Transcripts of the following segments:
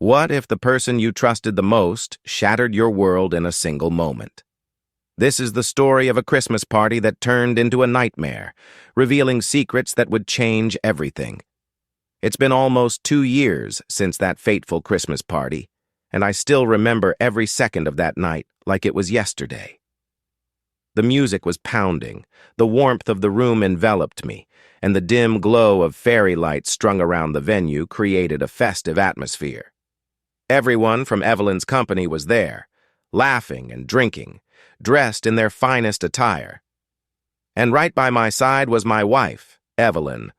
What if the person you trusted the most shattered your world in a single moment? This is the story of a Christmas party that turned into a nightmare, revealing secrets that would change everything. It's been almost 2 years since that fateful Christmas party, and I still remember every second of that night like it was yesterday. The music was pounding, the warmth of the room enveloped me, and the dim glow of fairy lights strung around the venue created a festive atmosphere. Everyone from Evelyn's company was there, laughing and drinking, dressed in their finest attire. And right by my side was my wife, Evelyn,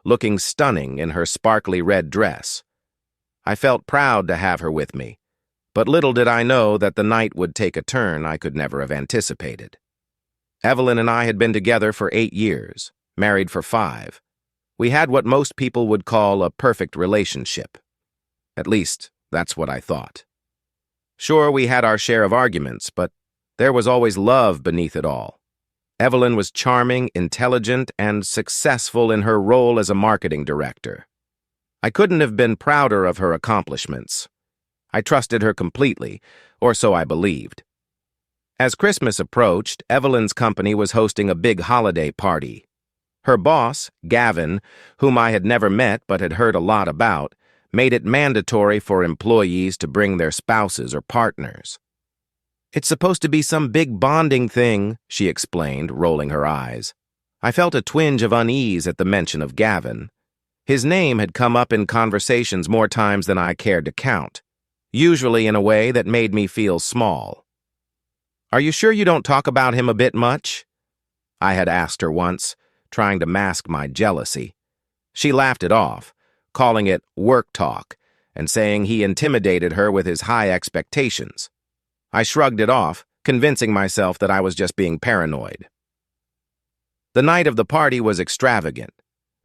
looking stunning in her sparkly red dress. I felt proud to have her with me, but little did I know that the night would take a turn I could never have anticipated. Evelyn and I had been together for 8 years, married for 5. We had what most people would call a perfect relationship. At least, that's what I thought. Sure, we had our share of arguments, but there was always love beneath it all. Evelyn was charming, intelligent, and successful in her role as a marketing director. I couldn't have been prouder of her accomplishments. I trusted her completely, or so I believed. As Christmas approached, Evelyn's company was hosting a big holiday party. Her boss, Gavin, whom I had never met but had heard a lot about, made it mandatory for employees to bring their spouses or partners. "It's supposed to be some big bonding thing," she explained, rolling her eyes. I felt a twinge of unease at the mention of Gavin. His name had come up in conversations more times than I cared to count, usually in a way that made me feel small. "Are you sure you don't talk about him a bit much?" I had asked her once, trying to mask my jealousy. She laughed it off, calling it work talk, and saying he intimidated her with his high expectations. I shrugged it off, convincing myself that I was just being paranoid. The night of the party was extravagant.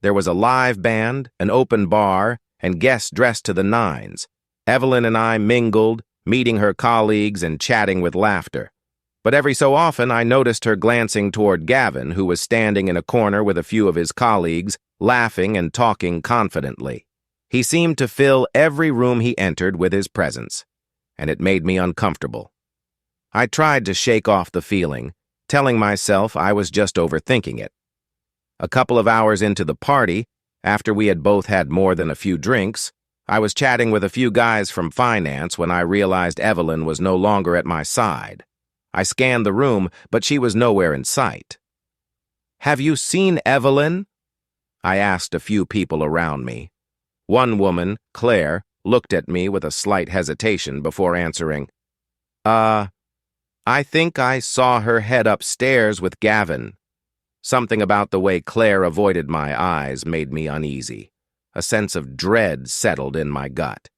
There was a live band, an open bar, and guests dressed to the nines. Evelyn and I mingled, meeting her colleagues and chatting with laughter. But every so often I noticed her glancing toward Gavin, who was standing in a corner with a few of his colleagues, laughing and talking confidently. He seemed to fill every room he entered with his presence, and it made me uncomfortable. I tried to shake off the feeling, telling myself I was just overthinking it. A couple of hours into the party, after we had both had more than a few drinks, I was chatting with a few guys from finance when I realized Evelyn was no longer at my side. I scanned the room, but she was nowhere in sight. "Have you seen Evelyn?" I asked a few people around me. One woman, Claire, looked at me with a slight hesitation before answering, I think I saw her head upstairs with Gavin." Something about the way Claire avoided my eyes made me uneasy. A sense of dread settled in my gut.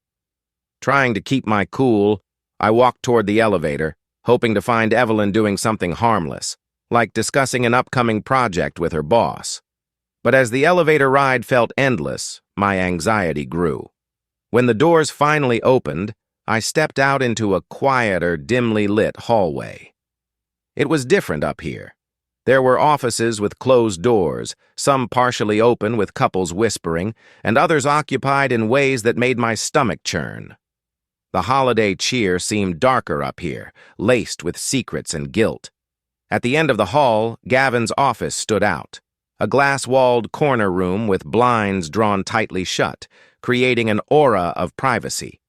Trying to keep my cool, I walked toward the elevator, hoping to find Evelyn doing something harmless, like discussing an upcoming project with her boss. But as the elevator ride felt endless, my anxiety grew. When the doors finally opened, I stepped out into a quieter, dimly lit hallway. It was different up here. There were offices with closed doors, some partially open with couples whispering, and others occupied in ways that made my stomach churn. The holiday cheer seemed darker up here, laced with secrets and guilt. At the end of the hall, Gavin's office stood out. A glass-walled corner room with blinds drawn tightly shut, creating an aura of privacy.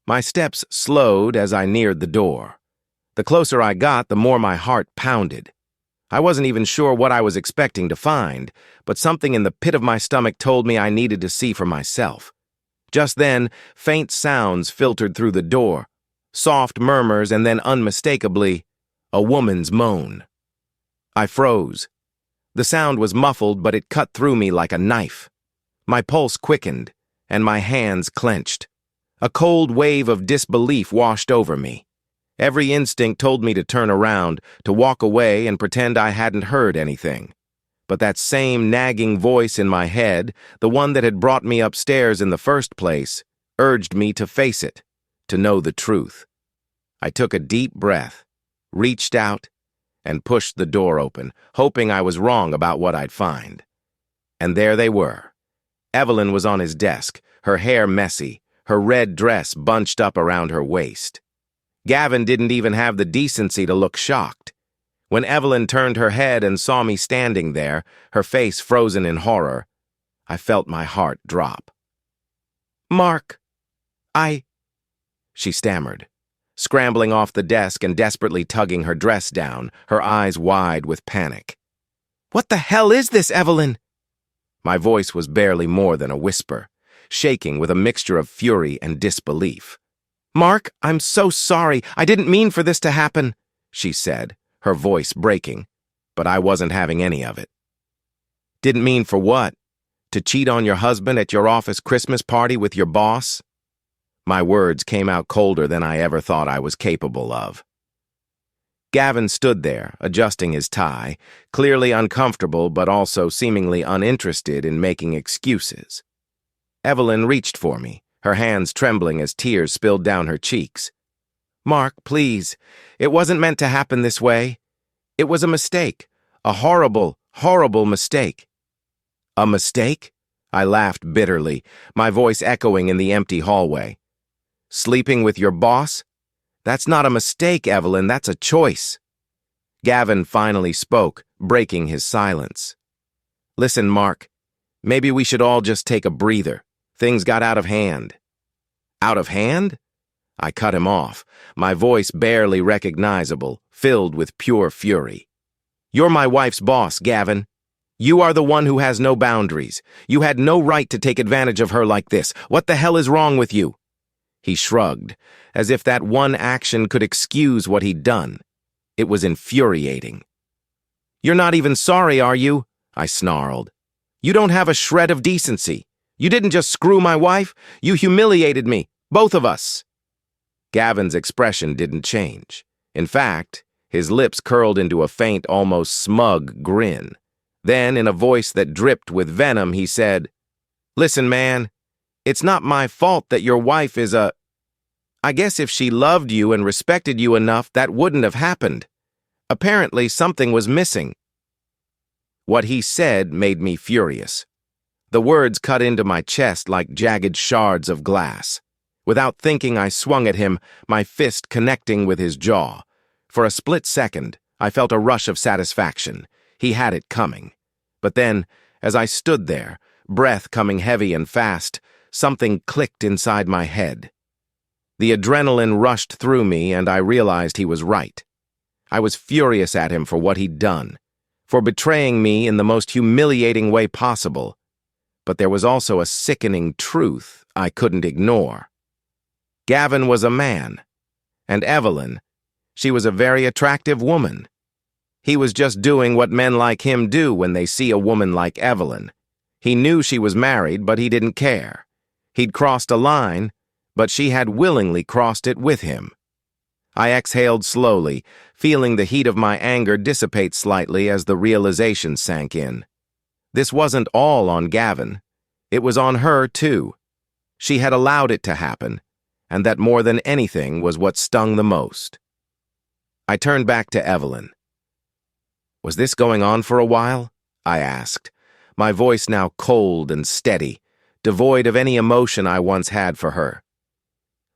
My steps slowed as I neared the door. The closer I got, the more my heart pounded. I wasn't even sure what I was expecting to find, but something in the pit of my stomach told me I needed to see for myself. Just then, faint sounds filtered through the door, soft murmurs, and then unmistakably, a woman's moan. I froze. The sound was muffled, but it cut through me like a knife. My pulse quickened, and my hands clenched. A cold wave of disbelief washed over me. Every instinct told me to turn around, to walk away and pretend I hadn't heard anything. But that same nagging voice in my head, the one that had brought me upstairs in the first place, urged me to face it, to know the truth. I took a deep breath, reached out, and pushed the door open, hoping I was wrong about what I'd find. And there they were. Evelyn was on his desk, her hair messy, her red dress bunched up around her waist. Gavin didn't even have the decency to look shocked. When Evelyn turned her head and saw me standing there, her face frozen in horror, I felt my heart drop. "Mark, she stammered, scrambling off the desk and desperately tugging her dress down, her eyes wide with panic. "What the hell is this, Evelyn?" My voice was barely more than a whisper, shaking with a mixture of fury and disbelief. "Mark, I'm so sorry. I didn't mean for this to happen," she said, her voice breaking, but I wasn't having any of it. "Didn't mean for what? To cheat on your husband at your office Christmas party with your boss?" My words came out colder than I ever thought I was capable of. Gavin stood there, adjusting his tie, clearly uncomfortable but also seemingly uninterested in making excuses. Evelyn reached for me, her hands trembling as tears spilled down her cheeks. "Mark, please, it wasn't meant to happen this way. It was a mistake, a horrible, horrible mistake." "A mistake?" I laughed bitterly, my voice echoing in the empty hallway. "Sleeping with your boss? That's not a mistake, Evelyn, that's a choice." Gavin finally spoke, breaking his silence. "Listen, Mark, maybe we should all just take a breather. Things got out of hand." "Out of hand?" I cut him off, my voice barely recognizable, filled with pure fury. "You're my wife's boss, Gavin. You are the one who has no boundaries. You had no right to take advantage of her like this. What the hell is wrong with you?" He shrugged, as if that one action could excuse what he'd done. It was infuriating. "You're not even sorry, are you?" I snarled. "You don't have a shred of decency. You didn't just screw my wife, you humiliated me, both of us." Gavin's expression didn't change. In fact, his lips curled into a faint, almost smug grin. Then, in a voice that dripped with venom, he said, "Listen, man, it's not my fault that your wife is a... I guess if she loved you and respected you enough, that wouldn't have happened. Apparently, something was missing." What he said made me furious. The words cut into my chest like jagged shards of glass. Without thinking, I swung at him, my fist connecting with his jaw. For a split second, I felt a rush of satisfaction. He had it coming. But then, as I stood there, breath coming heavy and fast, something clicked inside my head. The adrenaline rushed through me, and I realized he was right. I was furious at him for what he'd done, for betraying me in the most humiliating way possible. But there was also a sickening truth I couldn't ignore. Gavin was a man, and Evelyn, she was a very attractive woman. He was just doing what men like him do when they see a woman like Evelyn. He knew she was married, but he didn't care. He'd crossed a line, but she had willingly crossed it with him. I exhaled slowly, feeling the heat of my anger dissipate slightly as the realization sank in. This wasn't all on Gavin. It was on her, too. She had allowed it to happen, and that more than anything was what stung the most. I turned back to Evelyn. "Was this going on for a while?" I asked, my voice now cold and steady, devoid of any emotion I once had for her.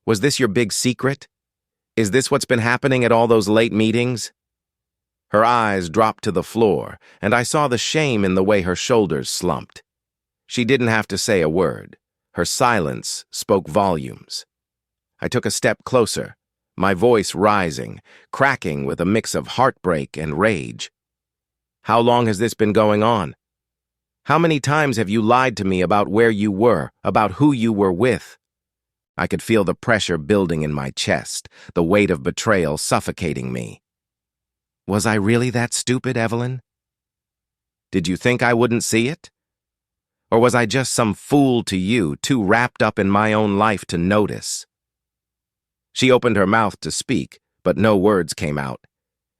"Was this your big secret? Is this what's been happening at all those late meetings?" Her eyes dropped to the floor, and I saw the shame in the way her shoulders slumped. She didn't have to say a word. Her silence spoke volumes. I took a step closer, my voice rising, cracking with a mix of heartbreak and rage. "How long has this been going on? How many times have you lied to me about where you were, about who you were with?" I could feel the pressure building in my chest, the weight of betrayal suffocating me. Was I really that stupid, Evelyn? Did you think I wouldn't see it? Or was I just some fool to you, too wrapped up in my own life to notice? She opened her mouth to speak, but no words came out.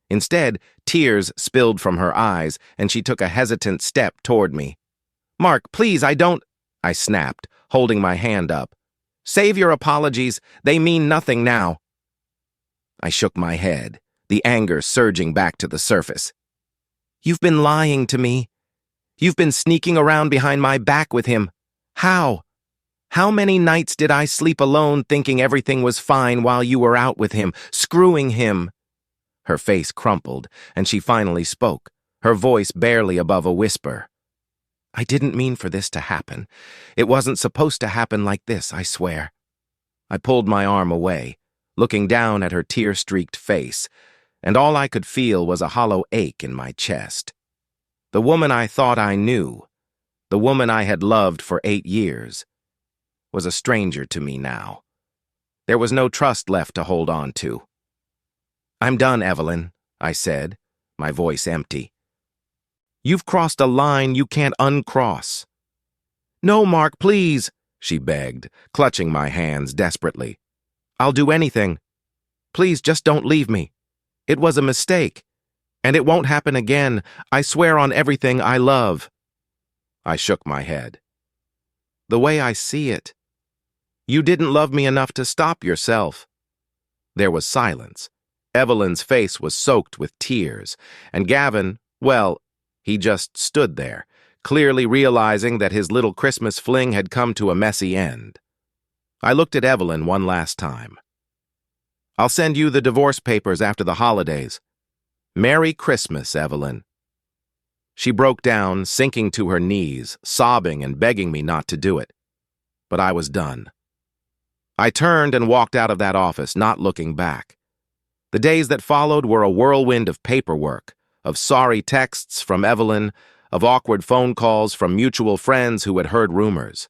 Instead, tears spilled from her eyes, and she took a hesitant step toward me. "Mark, please, I don't—" I snapped, holding my hand up. "Save your apologies. They mean nothing now." I shook my head, the anger surging back to the surface. "You've been lying to me. You've been sneaking around behind my back with him. How?" How many nights did I sleep alone thinking everything was fine while you were out with him, screwing him?" Her face crumpled, and she finally spoke, her voice barely above a whisper. "I didn't mean for this to happen. It wasn't supposed to happen like this, I swear." I pulled my arm away, looking down at her tear-streaked face, and all I could feel was a hollow ache in my chest. The woman I thought I knew, the woman I had loved for 8 years, was a stranger to me now. There was no trust left to hold on to. "I'm done, Evelyn," I said, my voice empty. "You've crossed a line you can't uncross." "No, Mark, please," she begged, clutching my hands desperately. "I'll do anything. Please, just don't leave me. It was a mistake, and it won't happen again. I swear on everything I love." I shook my head. "The way I see it, you didn't love me enough to stop yourself." There was silence. Evelyn's face was soaked with tears, and Gavin, well, he just stood there, clearly realizing that his little Christmas fling had come to a messy end. I looked at Evelyn one last time. "I'll send you the divorce papers after the holidays. Merry Christmas, Evelyn." She broke down, sinking to her knees, sobbing and begging me not to do it. But I was done. I turned and walked out of that office, not looking back. The days that followed were a whirlwind of paperwork, of sorry texts from Evelyn, of awkward phone calls from mutual friends who had heard rumors.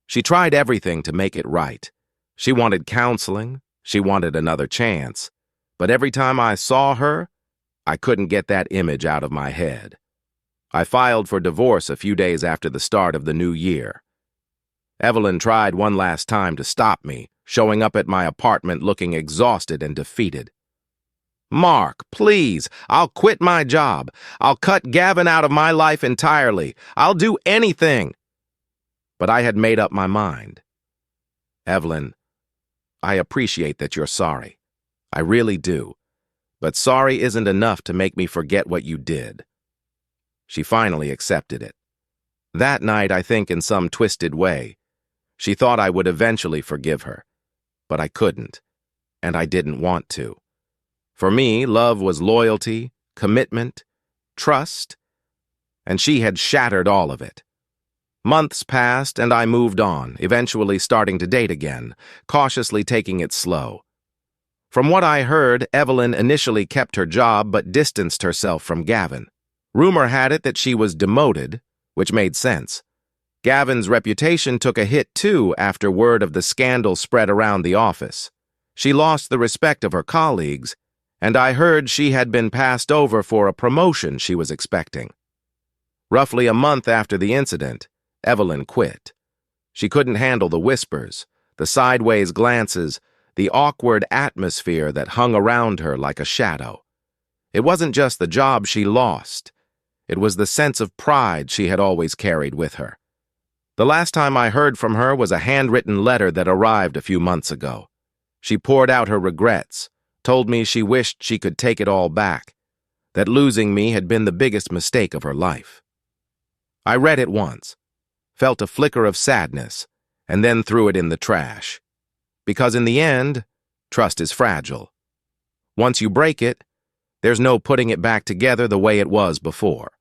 She tried everything to make it right. She wanted counseling, she wanted another chance, but every time I saw her, I couldn't get that image out of my head. I filed for divorce a few days after the start of the new year. Evelyn tried one last time to stop me, showing up at my apartment looking exhausted and defeated. "Mark, please, I'll quit my job. I'll cut Gavin out of my life entirely. I'll do anything." But I had made up my mind. "Evelyn, I appreciate that you're sorry. I really do. But sorry isn't enough to make me forget what you did." She finally accepted it. That night, I think in some twisted way, she thought I would eventually forgive her. But I couldn't, and I didn't want to. For me, love was loyalty, commitment, trust, and she had shattered all of it. Months passed, and I moved on, eventually starting to date again, cautiously taking it slow. From what I heard, Evelyn initially kept her job but distanced herself from Gavin. Rumor had it that she was demoted, which made sense. Gavin's reputation took a hit too after word of the scandal spread around the office. She lost the respect of her colleagues, and I heard she had been passed over for a promotion she was expecting. Roughly a month after the incident, Evelyn quit. She couldn't handle the whispers, the sideways glances, the awkward atmosphere that hung around her like a shadow. It wasn't just the job she lost. It was the sense of pride she had always carried with her. The last time I heard from her was a handwritten letter that arrived a few months ago. She poured out her regrets, told me she wished she could take it all back, that losing me had been the biggest mistake of her life. I read it once, felt a flicker of sadness, and then threw it in the trash. Because in the end, trust is fragile. Once you break it, there's no putting it back together the way it was before.